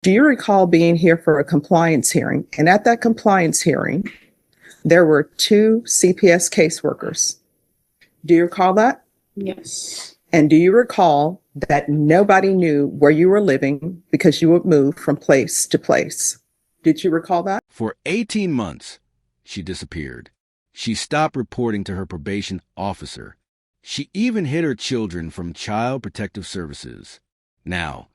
Do you recall being here for a compliance hearing? And at that compliance hearing, there were two CPS caseworkers. Do you recall that? Yes. And do you recall that nobody knew where you were living because you would move from place to place? Did you recall that? For 18 months, she disappeared. She stopped reporting to her probation officer. She even hid her children from Child Protective Services. Now,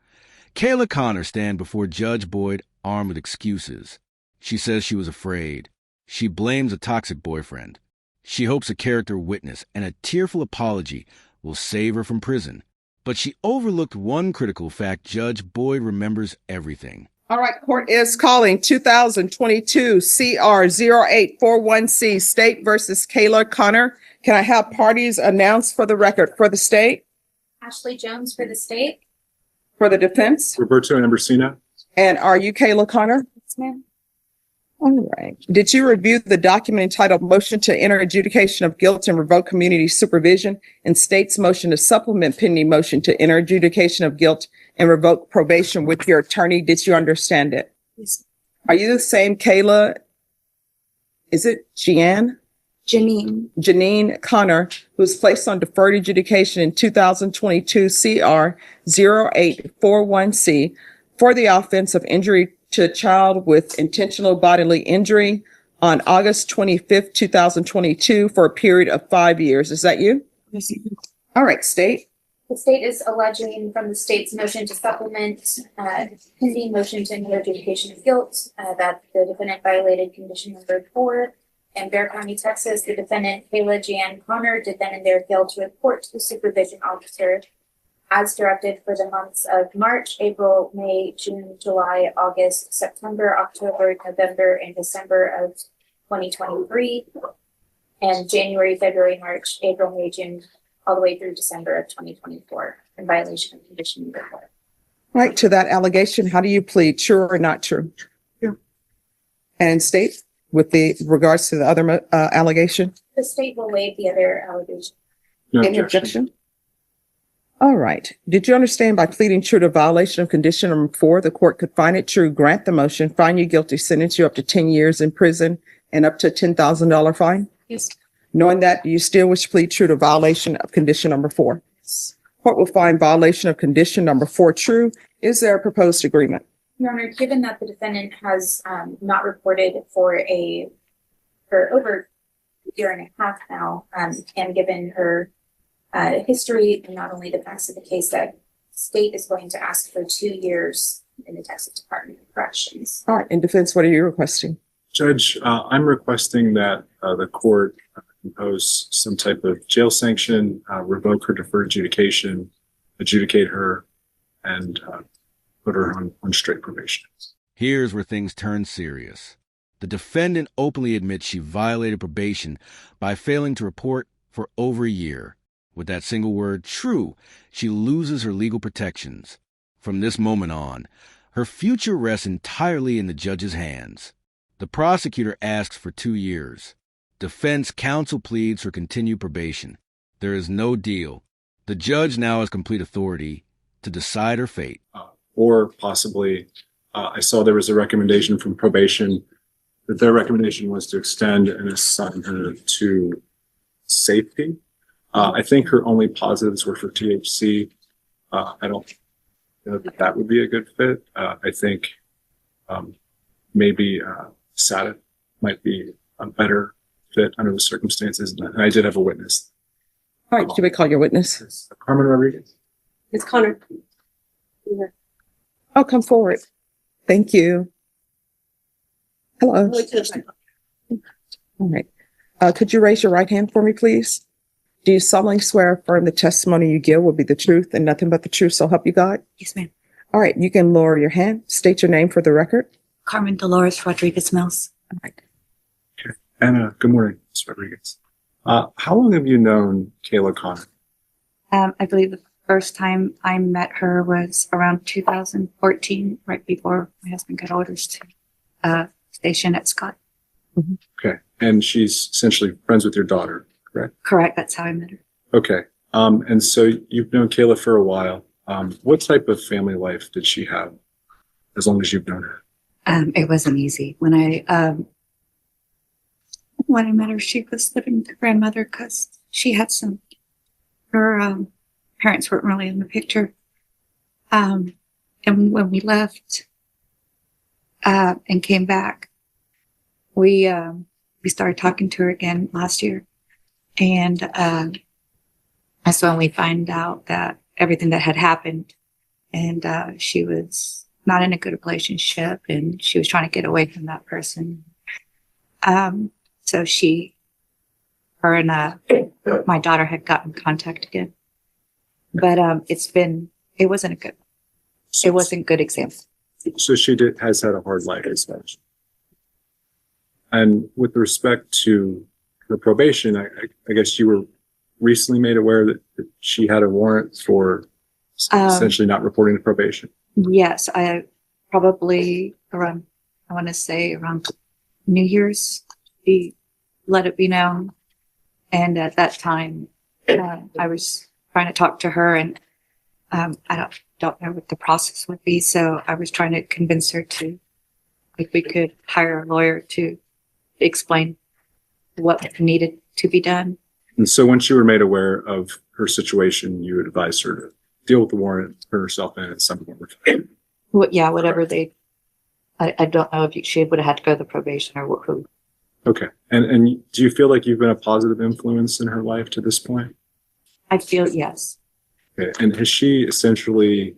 Kayla Connor stands before Judge Boyd armed with excuses. She says she was afraid. She blames a toxic boyfriend. She hopes a character witness and a tearful apology will save her from prison. But she overlooked one critical fact. Judge Boyd remembers everything. All right, court is calling 2022 CR 0841C State versus Kayla Connor. Can I have parties announced for the record? For the state? Ashley Jones for the state. For the defense? Roberto Ambrosino. And are you Kayla Connor? Yes, ma'am. All right. Did you review the document entitled Motion to Enter Adjudication of Guilt and Revoke Community Supervision and state's motion to supplement pending motion to enter adjudication of guilt and revoke probation with your attorney? Did you understand it? Yes. Are you the same Kayla? Is it Janine Connor, who was placed on deferred adjudication in 2022 CR 0841C for the offense of injury to a child with intentional bodily injury on August 25th, 2022 for a period of 5 years? Is that you? Yes. All right, state. The state is alleging from the state's motion to supplement pending motion to enter adjudication of guilt that the defendant violated condition number 4. In Bexar County, Texas, the defendant, Kayla Jan Connor, did then and there fail to report to the supervision officer as directed for the months of March, April, May, June, July, August, September, October, November, and December of 2023, and January, February, March, April, May, June, all the way through December of 2024 in violation of condition number 4. Right, to that allegation, how do you plead? True or not true? True. And state, with the regards to the other allegation? The state will waive the other allegation. No Any objection. objection? All right. Did you understand by pleading true to violation of condition number 4, the court could find it true, grant the motion, find you guilty, sentence you up to 10 years in prison and up to $10,000 fine? Yes. Knowing that, you still wish to plead true to violation of condition number 4? Yes. Court will find violation of condition number 4 true. Is there a proposed agreement? Your Honor, given that the defendant has not reported for over a year and a half now, and given her history and not only the facts of the case, that state is going to ask for 2 years in the Texas Department of Corrections. All right. In defense, what are you requesting? Judge, I'm requesting that the court impose some type of jail sanction, revoke her deferred adjudication, adjudicate her, and put her on strict probation. Here's where things turn serious. The defendant openly admits she violated probation by failing to report for over a year. With that single word, true, she loses her legal protections. From this moment on, her future rests entirely in the judge's hands. The prosecutor asks for 2 years. Defense counsel pleads for continued probation. There is no deal. The judge now has complete authority to decide her fate. Or possibly, I saw there was a recommendation from probation that their recommendation was to extend and assign her to safety. I think her only positives were for THC. I don't know that would be a good fit. I think maybe SATA might be a better fit under the circumstances. And I did have a witness. All right. You may call your witness. It's Carmen Rodriguez. It's Connor. Oh, come forward. Thank you. Hello. All right. Could you raise your right hand for me, please? Do you solemnly swear or affirm the testimony you give will be the truth and nothing but the truth, so help you God? Yes, ma'am. All right. You can lower your hand. State your name for the record. Carmen Dolores Rodriguez Mills. All right. Okay. And good morning, Ms. Rodriguez. How long have you known Kayla Connor? I believe the first time I met her was around 2014, right before my husband got orders to station at Scott. Mm-hmm. Okay. And she's essentially friends with your daughter, correct? Correct. That's how I met her. Okay. And so you've known Kayla for a while. What type of family life did she have? as long as you've known her? It wasn't easy. When I met her, she was living with her grandmother because she had her parents weren't really in the picture. And when we left, and came back, we started talking to her again last year. And, that's when we find out that everything that had happened, and, she was not in a good relationship and she was trying to get away from that person. So her and my daughter had gotten in contact again, but it wasn't good example. So she has had a hard life as such. And with respect to her probation, I guess you were recently made aware that she had a warrant for essentially not reporting to probation. Yes, I probably around New Year's, he let it be known. And at that time, I was trying to talk to her, and I don't know what the process would be. So I was trying to convince her if we could hire a lawyer to explain what needed to be done. And so once you were made aware of her situation, you would advise her to deal with the warrant, turn herself in at some point. Yeah, whatever I don't know if she would have had to go to the probation or who. Okay. And do you feel like you've been a positive influence in her life to this point? I feel yes. Okay. And has she essentially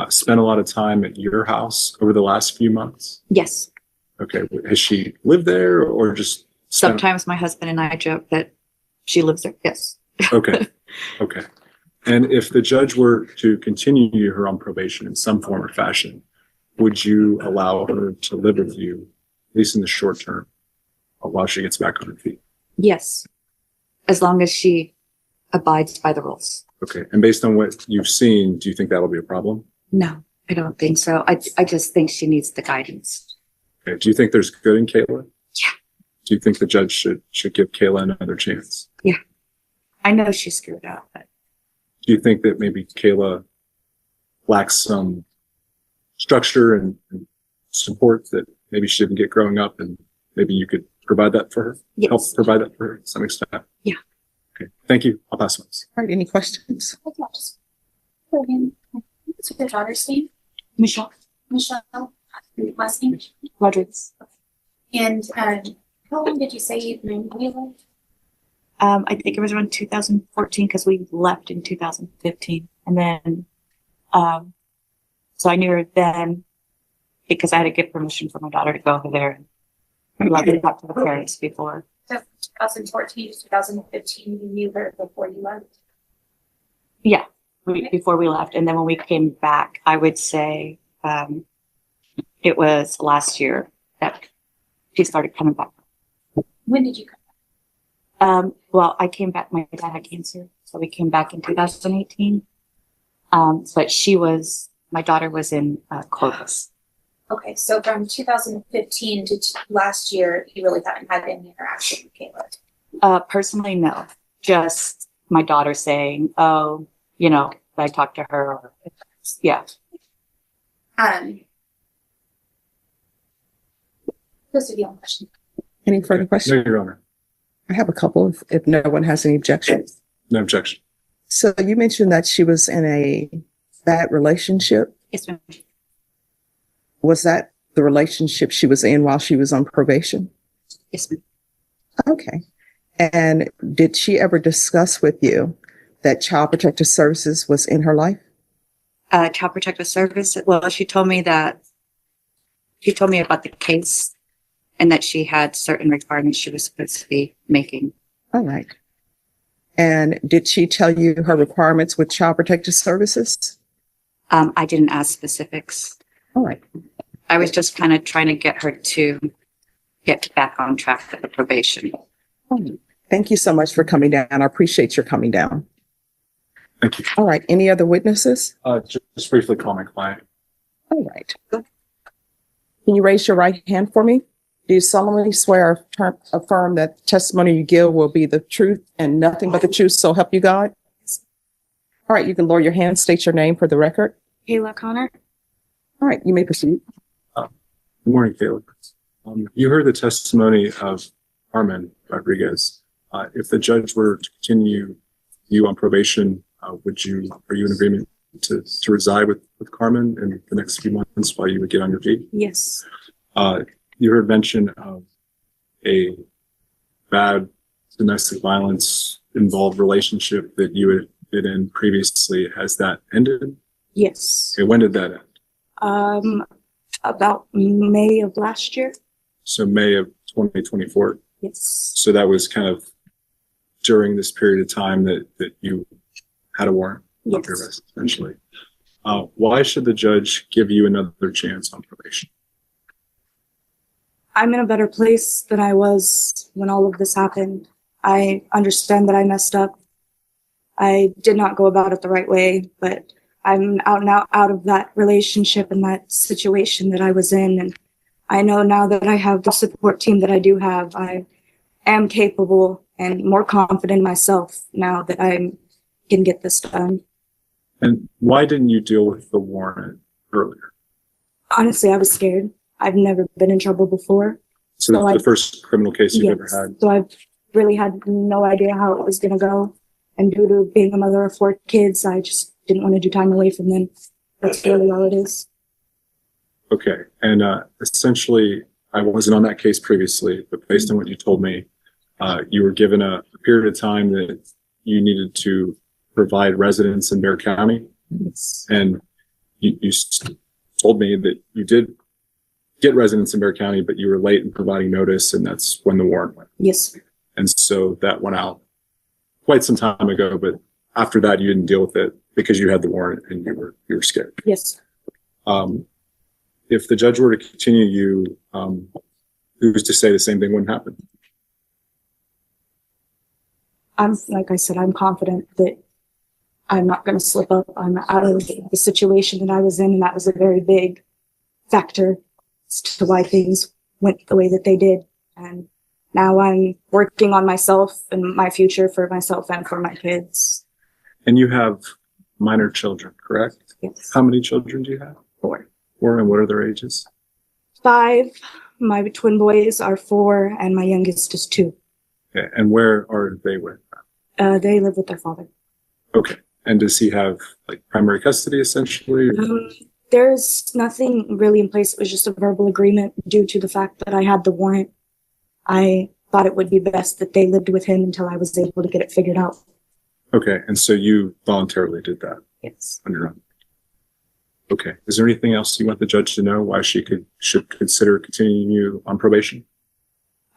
spent a lot of time at your house over the last few months? Yes. Okay. Has she lived there or just Sometimes my husband and I joke that she lives there. Yes. Okay. Okay. And if the judge were to continue her on probation in some form or fashion, would you allow her to live with you, at least in the short term, while she gets back on her feet? Yes. As long as she abides by the rules. Okay. And based on what you've seen, do you think that'll be a problem? No, I don't think so. I just think she needs the guidance. Okay. Do you think there's good in Kayla? Yeah. Do you think the judge should give Kayla another chance? Yeah. I know she's screwed up, but Do you think that maybe Kayla lacks some structure and support that maybe she didn't get growing up, and maybe you could provide that for her? yes. Help provide that for her to some extent? Yeah. Okay. Thank you. I'll pass this. All right, any questions? Just put in, what's your daughter's name? Michelle Michelle, last name? Rodriguez. And, how long did you say you've known Kayla? I think it was around 2014 because we left in 2015. And then, so I knew her then because I had to get permission for my daughter to go over there and let her talk to the parents before. So 2014 to 2015, you knew her before you left? Yeah, before we left. And then when we came back, I would say, it was last year that she started coming back. When did you come? Well, I came back, my dad had cancer, so we came back in 2018. But my daughter was in Corpus. Okay, so from 2015 to last year, you really haven't had any interaction with Kayla? Personally, no. Just my daughter saying, oh, I talked to her. Or, yeah. Those are the only questions. Any further questions? No, Your Honor. I have a couple if no one has any objections. No objection. So you mentioned that she was in a bad relationship. Yes, ma'am. Was that the relationship she was in while she was on probation? Yes, ma'am. Okay. And did she ever discuss with you that Child Protective Services was in her life? Child Protective Service. Well, she told me about the case and that she had certain requirements she was supposed to be making. All right. And did she tell you her requirements with Child Protective Services? I didn't ask specifics. All right. I was just kind of trying to get her to get back on track with the probation. Thank you so much for coming down. I appreciate your coming down. Thank you. All right. Any other witnesses? Just briefly call my client. All right. Can you raise your right hand for me? Do you solemnly swear or affirm that the testimony you give will be the truth and nothing but the truth, so help you God? All right. You can lower your hand, state your name for the record. Kayla Connor. All right, you may proceed. Good morning, Felix. You heard the testimony of Carmen Rodriguez. If the judge were to continue you on probation, are you in agreement to reside with Carmen in the next few months while you would get on your feet? Yes. You heard mention of a bad domestic violence involved relationship that you had been in previously. Has that ended? Yes. Okay, when did that end? About May of last year. So May of 2024. Yes. So that was kind of during this period of time that you had a warrant of Yes. arrest, essentially. Why should the judge give you another chance on probation? I'm in a better place than I was when all of this happened. I understand that I messed up. I did not go about it the right way, but I'm out of that relationship and that situation that I was in. And I know now that I have the support team that I do have, I am capable and more confident in myself now that I can get this done. And why didn't you deal with the warrant earlier? Honestly, I was scared. I've never been in trouble before. So the first criminal case you've ever had? So I've really had no idea how it was going to go. And due to being a mother of 4 kids, I just didn't want to do time away from them. That's really all it is. Okay. And essentially, I wasn't on that case previously, but based on what you told me, you were given a period of time that you needed to provide residence in Bexar County. Yes. And you told me that you did get residence in Bexar County, but you were late in providing notice, and that's when the warrant went. Yes. And so that went out quite some time ago, but after that, you didn't deal with it because you had the warrant and you were scared. Yes. If the judge were to continue you, who's to say the same thing wouldn't happen? Like I said, I'm confident that I'm not going to slip up. I'm out of the situation that I was in, and that was a very big factor as to why things went the way that they did. And now I'm working on myself and my future for myself and for my kids. And you have minor children, correct? Yes. How many children do you have? 4. 4, and what are their ages? 5. My twin boys are 4, and my youngest is 2. Okay. And where are they with? They live with their father. Okay. And does he have like primary custody essentially? There's nothing really in place. It was just a verbal agreement due to the fact that I had the warrant. I thought it would be best that they lived with him until I was able to get it figured out. Okay. And so you voluntarily did that Yes. on your own? Okay. Is there anything else you want the judge to know why she should consider continuing you on probation?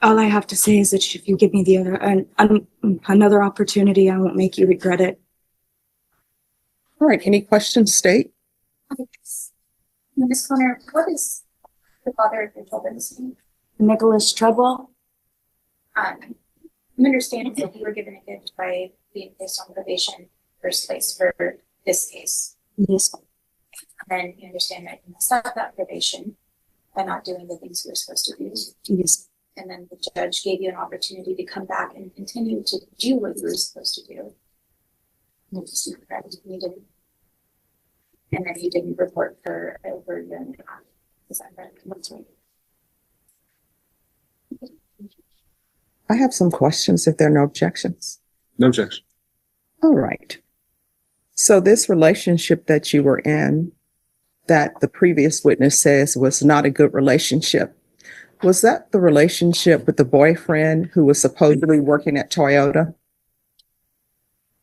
All I have to say is that if you give me another opportunity, I won't make you regret it. All right, any questions, State? Ms. Conner, what is the father of your children's name? Nicholas Treadwell? I'm understanding that you were given a gift by being placed on probation first place for this case. Yes. And then you understand that you messed up that probation by not doing the things you were supposed to do. Yes. And then the judge gave you an opportunity to come back and continue to do what you were supposed to do. And just you didn't. And then you didn't report for over a year and a half. Is that right? That's right. I have some questions if there are no objections. No objection. All right. So this relationship that you were in, that the previous witness says was not a good relationship, was that the relationship with the boyfriend who was supposedly working at Toyota?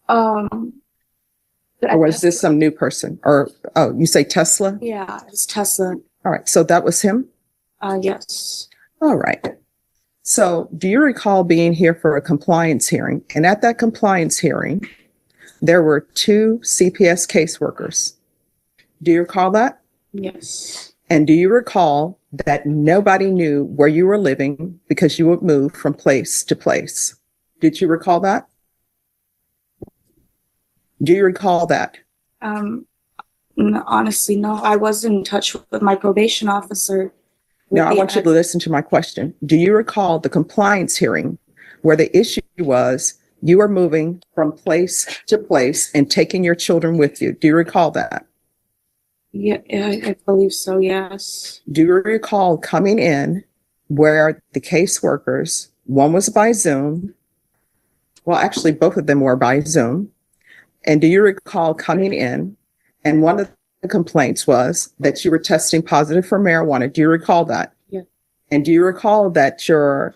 Or was this some new person? Or, oh, you say Tesla? Yeah, it's Tesla. All right. So that was him? Yes. All right. So do you recall being here for a compliance hearing? And at that compliance hearing, there were 2 CPS caseworkers. Do you recall that? Yes. And do you recall that nobody knew where you were living because you would move from place to place? Did you recall that? Do you recall that? Honestly, no. I was in touch with my probation officer. Now, I want you to listen to my question. Do you recall the compliance hearing where the issue was you were moving from place to place and taking your children with you? Do you recall that? Yeah, I believe so, yes. Do you recall coming in where the caseworkers, one was by Zoom, well, actually, both of them were by Zoom. And do you recall coming in and one of the complaints was that you were testing positive for marijuana? Do you recall that? Yeah. And do you recall that your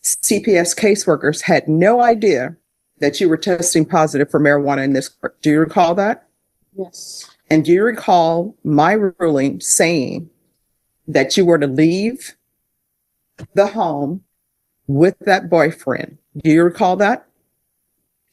CPS caseworkers had no idea that you were testing positive for marijuana in this court? Do you recall that? Yes. And do you recall my ruling saying that you were to leave the home with that boyfriend? Do you recall that?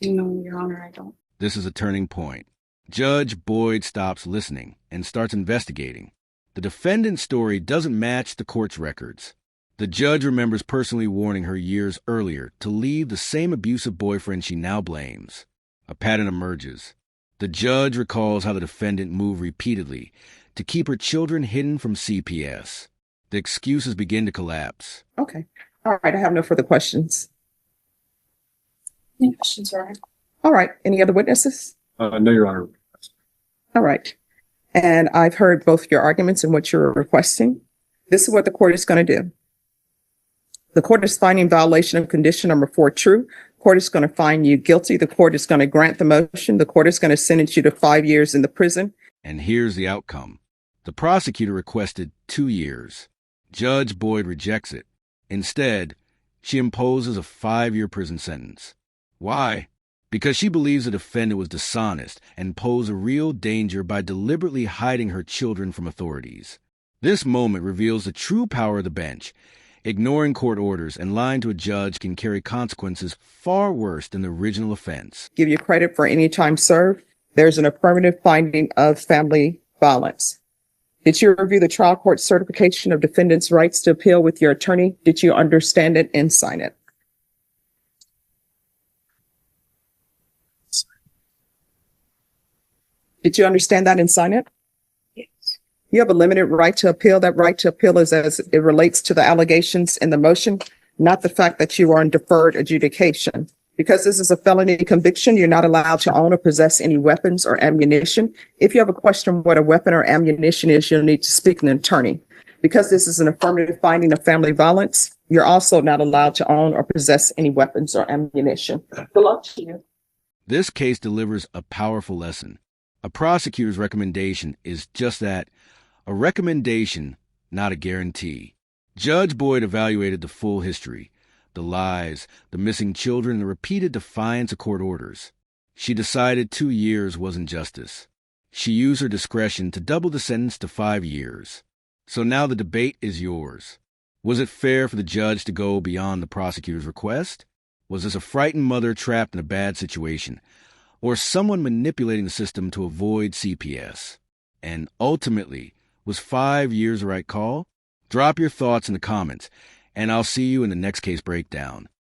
No, Your Honor, I don't. This is a turning point. Judge Boyd stops listening and starts investigating. The defendant's story doesn't match the court's records. The judge remembers personally warning her years earlier to leave the same abusive boyfriend she now blames. A pattern emerges. The judge recalls how the defendant moved repeatedly to keep her children hidden from CPS. The excuses begin to collapse. Okay. All right. I have no further questions. Any questions, Your Honor? All right. Any other witnesses? No, Your Honor. All right. And I've heard both your arguments and what you're requesting. This is what the court is going to do. The court is finding violation of condition number 4 true. Court is going to find you guilty. The court is going to grant the motion. The court is going to sentence you to 5 years in the prison. And here's the outcome. The prosecutor requested 2 years. Judge Boyd rejects it. Instead, she imposes a 5-year prison sentence. Why? Because she believes the defendant was dishonest and posed a real danger by deliberately hiding her children from authorities. This moment reveals the true power of the bench. Ignoring court orders and lying to a judge can carry consequences far worse than the original offense. Give you credit for any time served. There's an affirmative finding of family violence. Did you review the trial court certification of defendant's rights to appeal with your attorney? Did you understand it and sign it? Did you understand that and sign it? Yes. You have a limited right to appeal. That right to appeal is as it relates to the allegations in the motion, not the fact that you are in deferred adjudication. Because this is a felony conviction, you're not allowed to own or possess any weapons or ammunition. If you have a question what a weapon or ammunition is, you'll need to speak to an attorney. Because this is an affirmative finding of family violence, you're also not allowed to own or possess any weapons or ammunition. Good luck to you. This case delivers a powerful lesson. A prosecutor's recommendation is just that, a recommendation, not a guarantee. Judge Boyd evaluated the full history, the lies, the missing children, and the repeated defiance of court orders. She decided 2 years wasn't justice. She used her discretion to double the sentence to 5 years. So now the debate is yours. Was it fair for the judge to go beyond the prosecutor's request? Was this a frightened mother trapped in a bad situation? Or someone manipulating the system to avoid CPS? And ultimately, was 5 years the right call? Drop your thoughts in the comments, and I'll see you in the next case breakdown.